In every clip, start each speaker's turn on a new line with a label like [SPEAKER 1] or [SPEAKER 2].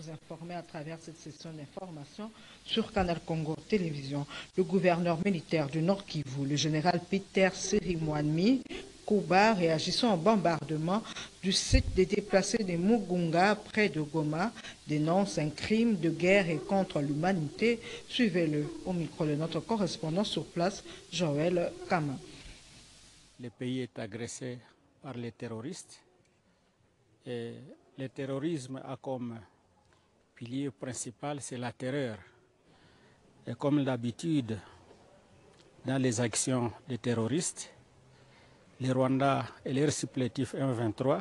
[SPEAKER 1] vous informer à travers cette session d'information sur Canal Congo Télévision. Le gouverneur militaire du Nord Kivu, le général Peter Sirimwami Kouba, réagissant au bombardement du site des déplacés de Mugunga près de Goma, dénonce un crime de guerre et contre l'humanité. Suivez-le au micro de notre correspondant sur place, Joël Kama.
[SPEAKER 2] Le pays est agressé par les terroristes et le terrorisme a comme pilier principal, c'est la terreur. Et comme d'habitude, dans les actions des terroristes, les Rwandais et leur supplétif M23,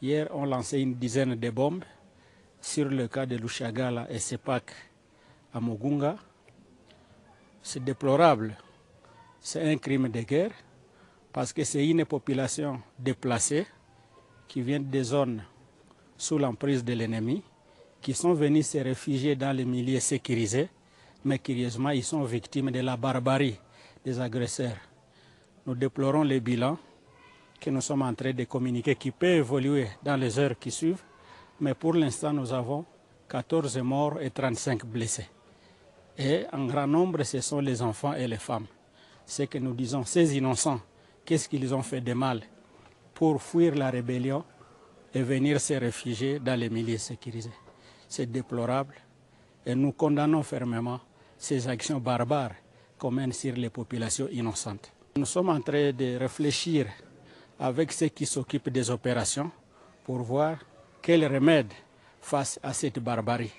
[SPEAKER 2] hier, ont lancé une dizaine de bombes sur le cas de Lushagala et Sepak à Mugunga. C'est déplorable, c'est un crime de guerre parce que c'est une population déplacée qui vient des zones sous l'emprise de l'ennemi, qui sont venus se réfugier dans les milieux sécurisés, mais curieusement, ils sont victimes de la barbarie des agresseurs. Nous déplorons les bilans que nous sommes en train de communiquer, qui peut évoluer dans les heures qui suivent, mais pour l'instant, nous avons 14 morts et 35 blessés. Et en grand nombre, ce sont les enfants et les femmes. C'est que nous disons, ces innocents, qu'est-ce qu'ils ont fait de mal pour fuir la rébellion et venir se réfugier dans les milieux sécurisés? C'est déplorable et nous condamnons fermement ces actions barbares qu'on mène sur les populations innocentes. Nous sommes en train de réfléchir avec ceux qui s'occupent des opérations pour voir quel remède face à cette barbarie.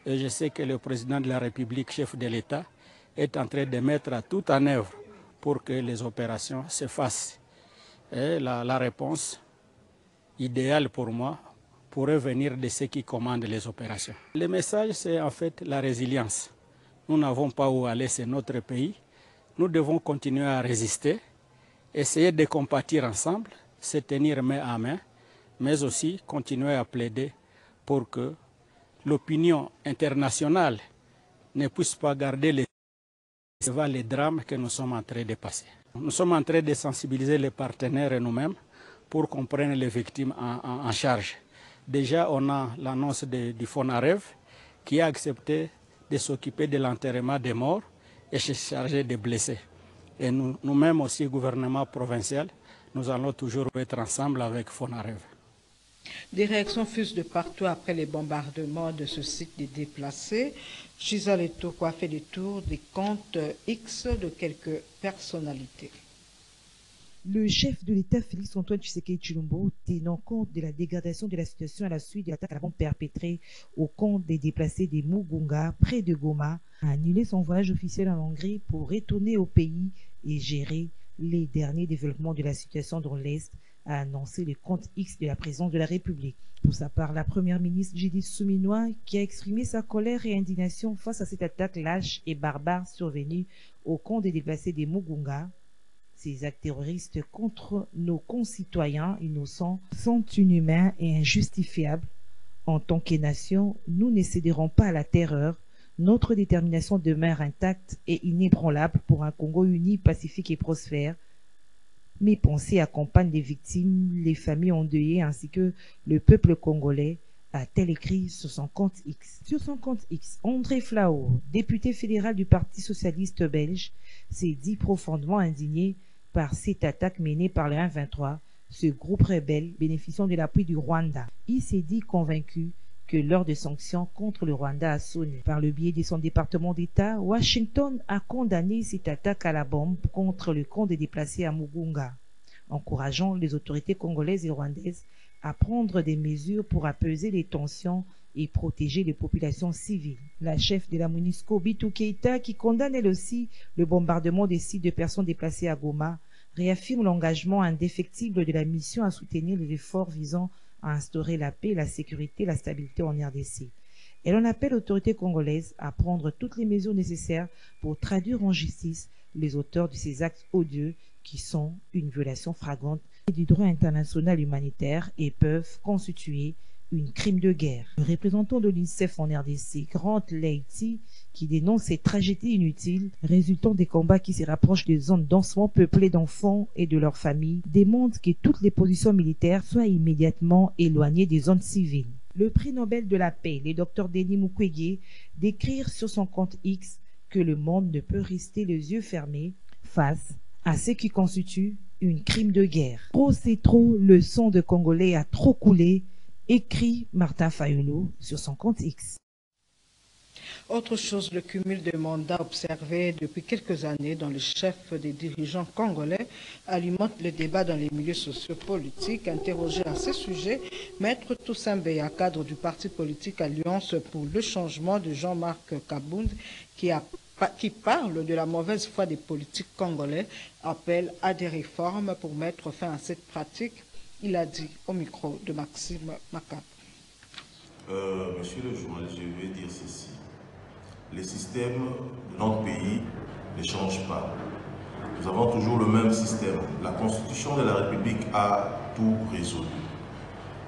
[SPEAKER 2] Et je sais que le président de la République, chef de l'État, est en train de mettre tout en œuvre pour que les opérations se fassent. Et la réponse idéale pour moi pourrait venir de ceux qui commandent les opérations. Le message, c'est en fait la résilience. Nous n'avons pas où aller, c'est notre pays. Nous devons continuer à résister, essayer de compatir ensemble, se tenir main à main, mais aussi continuer à plaider pour que l'opinion internationale ne puisse pas garder les drames que nous sommes en train de passer. Nous sommes en train de sensibiliser les partenaires et nous-mêmes pour qu'on prenne les victimes en charge. Déjà, on a l'annonce du FONAREV qui a accepté de s'occuper de l'enterrement des morts et se charger des blessés. Et nous-mêmes aussi, gouvernement provincial, nous allons toujours être ensemble avec FONAREV.
[SPEAKER 1] Des réactions fusent de partout après les bombardements de ce site des déplacés. Gisèle Etoko a fait le tour des comptes X de quelques personnalités.
[SPEAKER 3] Le chef de l'État, Félix-Antoine Tshisekedi Tshilombo, tenant compte de la dégradation de la situation à la suite de l'attaque à la bombe perpétrée au camp des déplacés des Mugunga, près de Goma, a annulé son voyage officiel en Hongrie pour retourner au pays et gérer les derniers développements de la situation dans l'Est, a annoncé le compte X de la présidence de la République. Pour sa part, la première ministre Judith Suminwa, qui a exprimé sa colère et indignation face à cette attaque lâche et barbare survenue au camp des déplacés des Mugunga. Ces actes terroristes contre nos concitoyens innocents sont inhumains et injustifiables. En tant que nation, nous ne céderons pas à la terreur. Notre détermination demeure intacte et inébranlable pour un Congo uni, pacifique et prospère. Mes pensées accompagnent les victimes, les familles endeuillées ainsi que le peuple congolais, a-t-elle écrit sur son compte X. Sur son compte X, André Flao, député fédéral du Parti socialiste belge, s'est dit profondément indigné par cette attaque menée par le 1-23, ce groupe rebelle bénéficiant de l'appui du Rwanda. Il s'est dit convaincu que l'heure de sanctions contre le Rwanda a sonné. Par le biais de son département d'État, Washington a condamné cette attaque à la bombe contre le camp des déplacés à Mugunga, encourageant les autorités congolaises et rwandaises à prendre des mesures pour apaiser les tensions et protéger les populations civiles. La chef de la MONUSCO, Bintou Keïta, qui condamne elle aussi le bombardement des sites de personnes déplacées à Goma, réaffirme l'engagement indéfectible de la mission à soutenir les efforts visant à instaurer la paix, la sécurité et la stabilité en RDC. Elle en appelle aux autorités congolaises à prendre toutes les mesures nécessaires pour traduire en justice les auteurs de ces actes odieux qui sont une violation flagrante du droit international humanitaire et peuvent constituer un crime de guerre. Le représentant de l'UNICEF en RDC, Grant Leity, qui dénonce ces tragédies inutiles résultant des combats qui se rapprochent des zones densément peuplées d'enfants et de leurs familles, demande que toutes les positions militaires soient immédiatement éloignées des zones civiles. Le prix Nobel de la paix, le Dr Denis Mukwege, d'écrire sur son compte X que le monde ne peut rester les yeux fermés face à ce qui constitue une crime de guerre. Trop c'est trop, le sang de Congolais a trop coulé, écrit Martin Fayulu sur son compte X.
[SPEAKER 1] Autre chose, le cumul de mandats observé depuis quelques années dans le chef des dirigeants congolais alimente le débat dans les milieux sociopolitiques. Interrogé à ce sujet, Maître Toussaint Beya, cadre du parti politique Alliance pour le changement de Jean-Marc Kabound, qui parle de la mauvaise foi des politiques congolais, appelle à des réformes pour mettre fin à cette pratique. Il a dit au micro de Maxime Makap.
[SPEAKER 4] Monsieur le journaliste, je vais dire ceci. Les systèmes de notre pays ne changent pas. Nous avons toujours le même système. La Constitution de la République a tout résolu.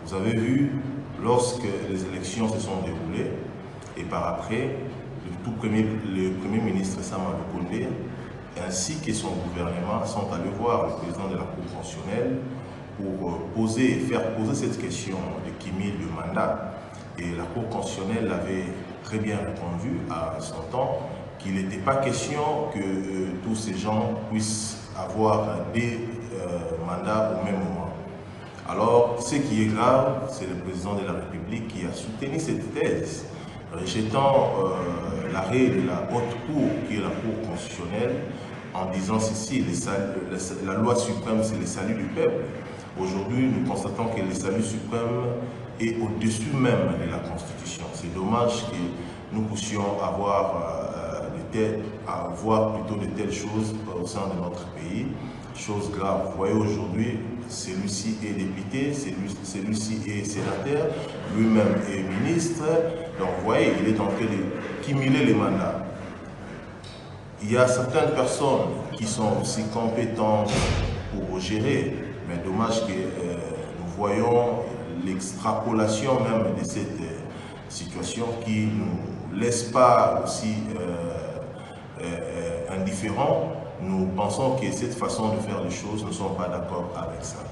[SPEAKER 4] Vous avez vu, lorsque les élections se sont déroulées, et par après, le Premier ministre Sama Lukonde, ainsi que son gouvernement, sont allés voir le président de la Cour constitutionnelle pour faire poser cette question de cumul de mandat. Et la Cour constitutionnelle avait très bien répondu à son temps qu'il n'était pas question que tous ces gens puissent avoir des mandats au même moment. Alors, ce qui est grave, c'est le président de la République qui a soutenu cette thèse, rejetant l'arrêt de la haute cour, qui est la Cour constitutionnelle, en disant ceci, la loi suprême, c'est le salut du peuple. Aujourd'hui, nous constatons que le salut suprême est au-dessus même de la Constitution. C'est dommage que nous puissions avoir plutôt de telles choses au sein de notre pays. Chose grave. Vous voyez aujourd'hui, celui-ci est député, celui-ci est sénateur, lui-même est ministre. Donc vous voyez, il est en train de cumuler les mandats. Il y a certaines personnes qui sont aussi compétentes pour gérer, mais dommage que nous voyons l'extrapolation même de cette situation qui ne nous laisse pas aussi indifférents. Nous pensons que cette façon de faire les choses, nous ne sommes pas d'accord avec ça.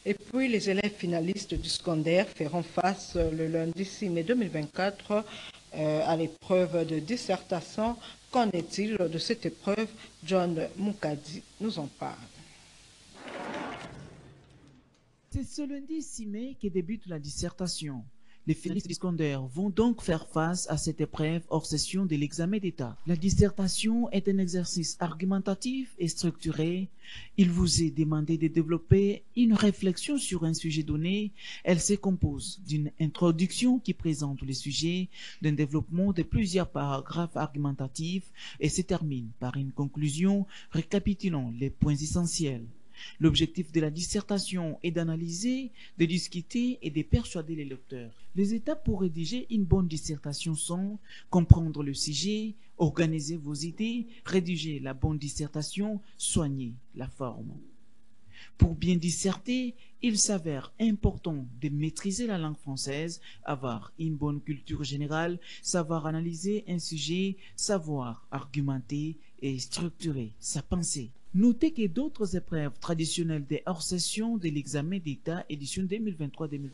[SPEAKER 1] Et puis, les élèves finalistes du secondaire feront face le lundi 6 mai 2024 à l'épreuve de dissertation. Qu'en est-il de cette épreuve? John Mukadi nous en parle.
[SPEAKER 5] C'est ce lundi 6 mai que débute la dissertation. Les finalistes du secondaire vont donc faire face à cette épreuve hors session de l'examen d'État. La dissertation est un exercice argumentatif et structuré. Il vous est demandé de développer une réflexion sur un sujet donné. Elle se compose d'une introduction qui présente le sujet, d'un développement de plusieurs paragraphes argumentatifs et se termine par une conclusion récapitulant les points essentiels. L'objectif de la dissertation est d'analyser, de discuter et de persuader les lecteurs. Les étapes pour rédiger une bonne dissertation sont comprendre le sujet, organiser vos idées, rédiger la bonne dissertation, soigner la forme. Pour bien disserter, il s'avère important de maîtriser la langue française, avoir une bonne culture générale, savoir analyser un sujet, savoir argumenter et structurer sa pensée. Notez que d'autres épreuves traditionnelles des hors-sessions de l'examen d'État édition 2023-2024.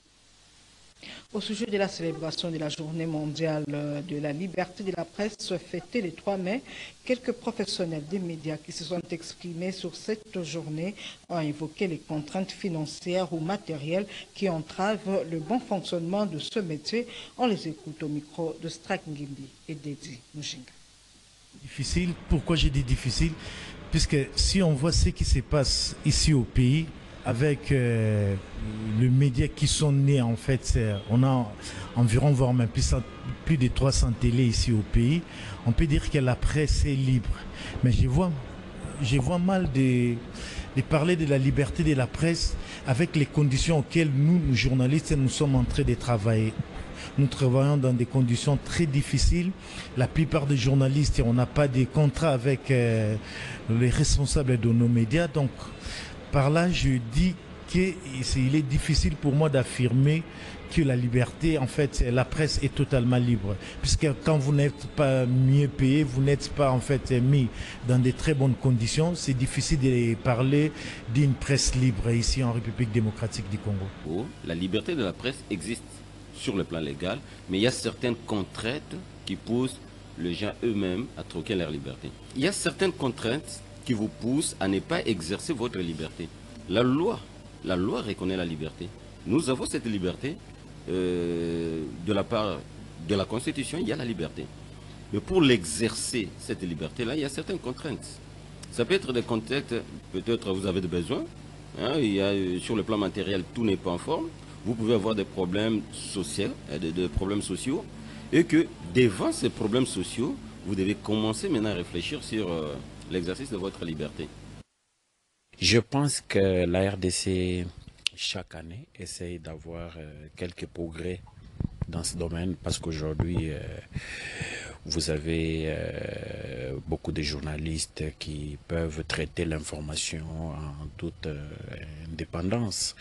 [SPEAKER 1] Au sujet de la célébration de la Journée mondiale de la liberté de la presse fêtée le 3 mai, quelques professionnels des médias qui se sont exprimés sur cette journée ont évoqué les contraintes financières ou matérielles qui entravent le bon fonctionnement de ce métier. On les écoute au micro de Strak Ngimbi et Dedi Mujinga.
[SPEAKER 6] Difficile, pourquoi j'ai dit difficile? Puisque si on voit ce qui se passe ici au pays, avec les médias qui sont nés, en fait, on a environ, voire même plus de 300 télés ici au pays, on peut dire que la presse est libre. Mais je vois mal de parler de la liberté de la presse avec les conditions auxquelles nous, journalistes, nous sommes en train de travailler. Nous travaillons dans des conditions très difficiles. La plupart des journalistes, on n'a pas de contrat avec les responsables de nos médias. Donc, par là, je dis qu'il est difficile pour moi d'affirmer que la liberté, en fait, la presse est totalement libre. Puisque quand vous n'êtes pas mieux payé, vous n'êtes pas en fait mis dans de très bonnes conditions, c'est difficile de parler d'une presse libre ici en République démocratique du Congo.
[SPEAKER 7] La liberté de la presse existe sur le plan légal, mais il y a certaines contraintes qui poussent les gens eux-mêmes à troquer leur liberté. Il y a certaines contraintes qui vous poussent à ne pas exercer votre liberté. La loi reconnaît la liberté. Nous avons cette liberté. De la part de la Constitution, il y a la liberté. Mais pour l'exercer, cette liberté-là, il y a certaines contraintes. Ça peut être des contraintes, peut-être vous avez des besoins. Sur le plan matériel, tout n'est pas en forme. Vous pouvez avoir des problèmes sociaux, des problèmes sociaux. Et que devant ces problèmes sociaux, vous devez commencer maintenant à réfléchir sur l'exercice de votre liberté.
[SPEAKER 8] Je pense que la RDC, chaque année, essaye d'avoir quelques progrès dans ce domaine parce qu'aujourd'hui, vous avez beaucoup de journalistes qui peuvent traiter l'information en toute indépendance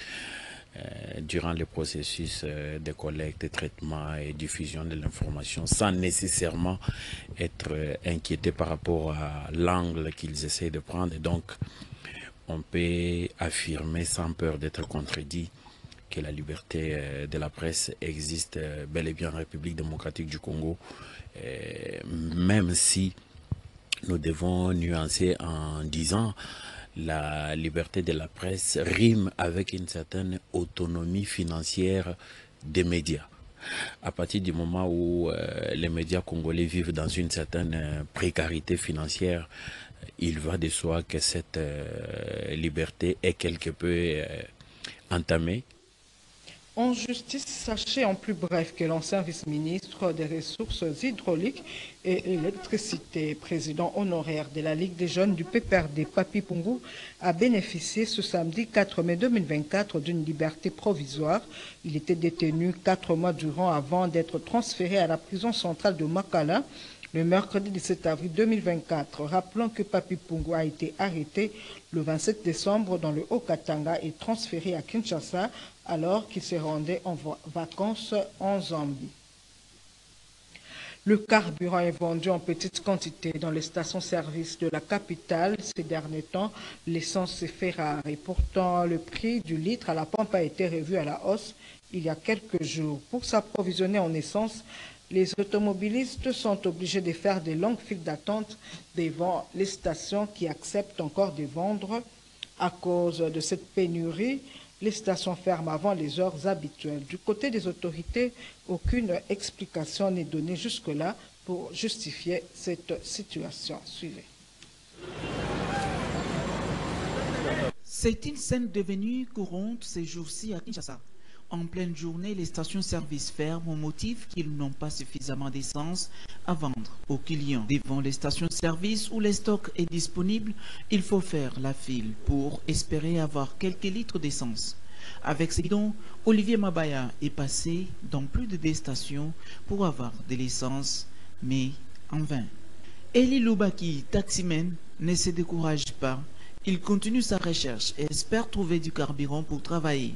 [SPEAKER 8] durant le processus de collecte, de traitement et diffusion de l'information sans nécessairement être inquiétés par rapport à l'angle qu'ils essaient de prendre. Et donc, on peut affirmer sans peur d'être contredit que la liberté de la presse existe bel et bien en République démocratique du Congo, même si nous devons nuancer en disant la liberté de la presse rime avec une certaine autonomie financière des médias. À partir du moment où les médias congolais vivent dans une certaine précarité financière, il va de soi que cette liberté est quelque peu entamée.
[SPEAKER 1] En justice, sachez en plus bref que l'ancien vice-ministre des Ressources hydrauliques et l'électricité, président honoraire de la Ligue des jeunes du PPRD, Papi Pungu, a bénéficié ce samedi 4 mai 2024 d'une liberté provisoire. Il était détenu 4 mois durant avant d'être transféré à la prison centrale de Makala le mercredi 17 avril 2024. Rappelons que Papi Pungu a été arrêté le 27 décembre dans le Haut-Katanga et transféré à Kinshasa alors qu'il se rendait en vacances en Zambie. Le carburant est vendu en petite quantité dans les stations-service de la capitale. Ces derniers temps, l'essence s'est fait rare et pourtant le prix du litre à la pompe a été revu à la hausse il y a quelques jours. Pour s'approvisionner en essence, les automobilistes sont obligés de faire des longues files d'attente devant les stations qui acceptent encore de vendre. À cause de cette pénurie, les stations ferment avant les heures habituelles. Du côté des autorités, aucune explication n'est donnée jusque-là pour justifier cette situation. Suivez.
[SPEAKER 5] C'est une scène devenue courante ces jours-ci à Kinshasa. En pleine journée, les stations-service ferment au motif qu'ils n'ont pas suffisamment d'essence à vendre aux clients. Devant les stations-service où le stock est disponible, il faut faire la file pour espérer avoir quelques litres d'essence. Avec ces bidons, Olivier Mabaya est passé dans plus de 2 stations pour avoir de l'essence, mais en vain. Eli Loubaki, taximan, ne se décourage pas. Il continue sa recherche et espère trouver du carburant pour travailler.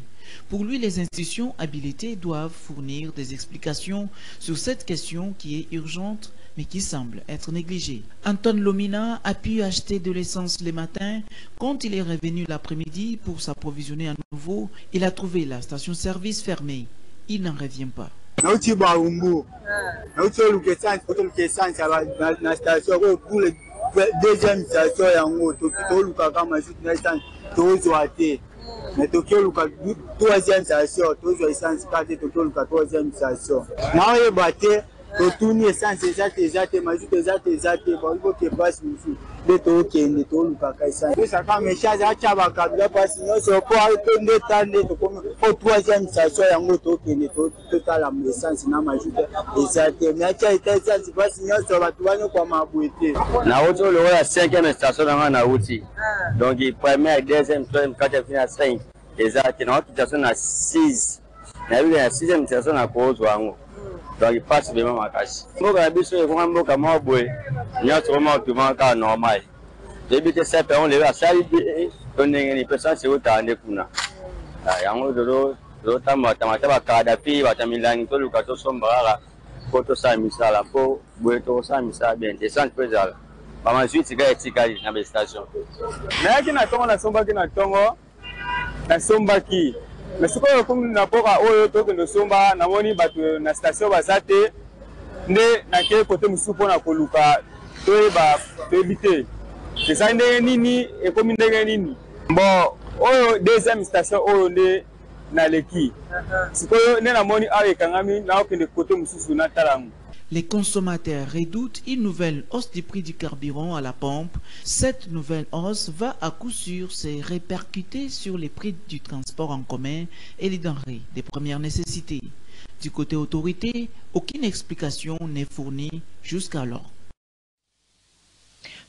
[SPEAKER 5] Pour lui, les institutions habilitées doivent fournir des explications sur cette question qui est urgente mais qui semble être négligée. Antoine Lomina a pu acheter de l'essence le matin. Quand il est revenu l'après-midi pour s'approvisionner à nouveau, il a trouvé la station-service fermée. Il n'en revient pas.
[SPEAKER 9] Deuxième station yango toluka kama mais toluka troisième station tozwa essence kate toluka troisième station na oyebate totuni essence ezate mazutu ezate baliboke basi musu nde tokende tolukaka essence tosaka mechange acabaka bila basi nyonso po nde tande tokomi po troisième station yango tokende totala essence na mazutu ezate mais aca eta essence basi nyonso bato banyokwama boye te
[SPEAKER 10] nauti olokola ya 5e station nanga nauti donc première deuxième troisième quatrième fini à 5 ezate na station na 6 nayoka ya 6e station na kozwa yango donc il passe vraiment makasi mboka na biso ekonga mboka moko boye nyonso koma otuma kaka normal toyebi te sepe on lewe asali tondenge ni personne seutala nde kuna yango tozotambata bakadapi batamilangi toluka tosomba kaka mpo tosala misala mpo boye tokosala misala bien descente mpo ezala bamazwi tika etikali na bestation nayaki na ntongo nasombaki na ntongo nasombaki me sikoyo komi na mboka oyo tokende osomba namoni bato na station baza te nde nakei kote mosusu mpona koluka toyeba toyebi te eza ndenge nini ekomi ndenge nini bon oyo deuxième station oyo nde naleki sikoyo nde namoni awa ekangami naokende kote mosusu natala yango.
[SPEAKER 5] Les consommateurs redoutent une nouvelle hausse du prix du carburant à la pompe. Cette nouvelle hausse va à coup sûr se répercuter sur les prix du transport en commun et les denrées des premières nécessités. Du côté autorité, aucune explication n'est fournie jusqu'alors.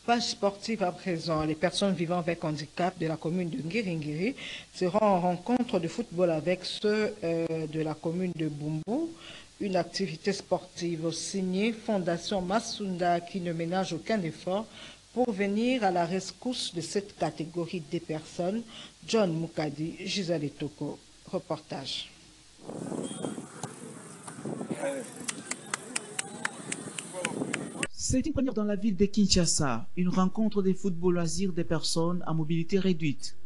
[SPEAKER 1] Page sportive à présent. Les personnes vivant avec handicap de la commune de Ngiringiri seront en rencontre de football avec ceux de la commune de Bumbu. Une activité sportive signée Fondation Masunda qui ne ménage aucun effort pour venir à la rescousse de cette catégorie de personnes. John Mukadi, Gisèle Toko, reportage.
[SPEAKER 5] C'est une première dans la ville de Kinshasa, une rencontre de football loisirs des personnes à mobilité réduite.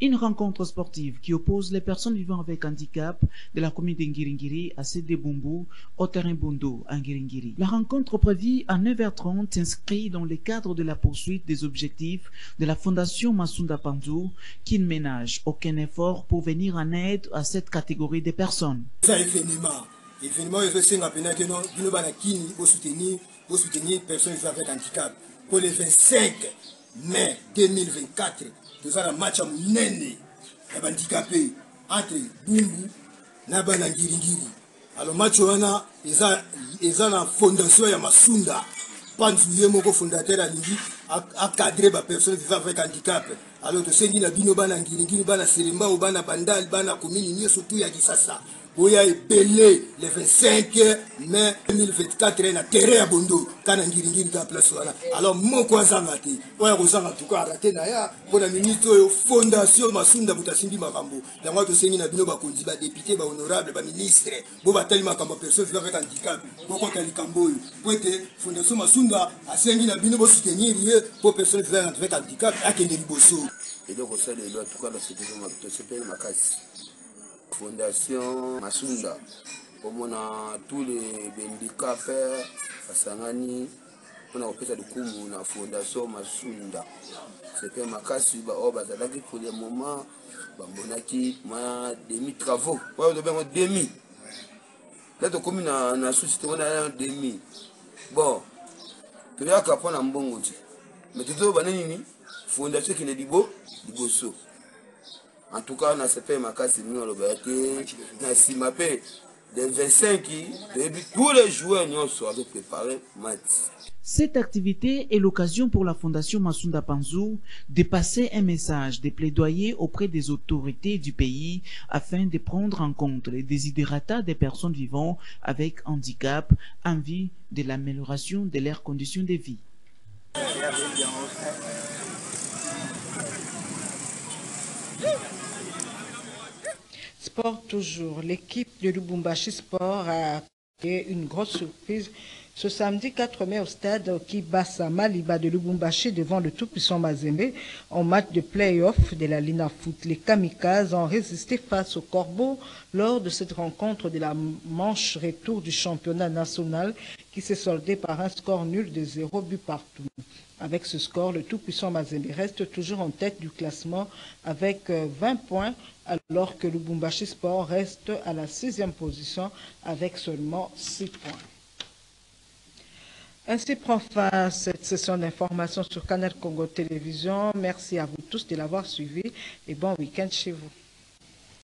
[SPEAKER 5] Une rencontre sportive qui oppose les personnes vivant avec handicap de la commune de Ngiringiri à celle de Bumbu au terrain Bondo à Ngiringiri. La rencontre prévue à 9h30 s'inscrit dans le cadre de la poursuite des objectifs de la Fondation Masunda Panzu qui ne ménage aucun effort pour venir en aide à cette catégorie de personnes.
[SPEAKER 11] Événement, je sais que nous allons soutenir les personnes vivant avec handicap. Pour le 25 mai 2024, nous avons un match à Mounene, handicapé, entre Bumbu et Ngiringiri. Alors, le match est la fondation de Masunda. Panzu Yemoko, fondateur a cadré les personnes vivant avec handicap. Alors, tu sais, nous avons Ngiringiri, nous avons Seremba, nous avons Bandal, nous avons Komini, surtout Yagisasa. Oya epele le 25 mai 2024 na terrain ya Bondo kana Ngiringiri ka place wana. Alors moko azanga te oya kozanga tuka arate na ya pona ministre oyo Fondation Masunda mutasimbi makambo yango tosengi na bino bakonzi ba député ba honorable ba ministre bo batali makambo personne vivant avec handicap boko tali kamboyo poete Fondation Masunda asengi na bino bo soutenir ye pour personne vivant avec handicap akende liboso et donc ça les doit tuka la sécurité makasi. Fondation Masunda, comme on a tous les handicapés, Sangani, on a fait du coup la Fondation Masunda. C'est que ma casse, pour le moment, on a demi-travaux. On a demi. Là, comme on a société, on a un demi. Bon, tu vas qu'apprendre un bon outil. Mais tu dois une fondation qui est du beau, du beau saut. En tout cas, on a fait ma casse, on a fait des 25 qui, tous les joueurs sont préparés.
[SPEAKER 5] Cette activité est l'occasion pour la Fondation Masunda Panzu de passer un message de plaidoyer auprès des autorités du pays afin de prendre en compte les desiderata des personnes vivant avec handicap en vue de l'amélioration de leurs conditions de vie.
[SPEAKER 1] Sport toujours. L'équipe de Lubumbashi Sport a fait une grosse surprise ce samedi 4 mai au stade Kibasa Maliba de Lubumbashi devant le tout-puissant Mazembe en match de play-off de la Lina Foot. Les Kamikazes ont résisté face aux Corbeaux lors de cette rencontre de la manche retour du championnat national qui s'est soldée par un score nul de 0 but partout. Avec ce score, le tout-puissant Mazembe reste toujours en tête du classement avec 20 points, alors que Lubumbashi Sport reste à la 6e position avec seulement 6 points. Ainsi prend fin cette session d'information sur Canal Congo Télévision. Merci à vous tous de l'avoir suivi et bon week-end chez vous.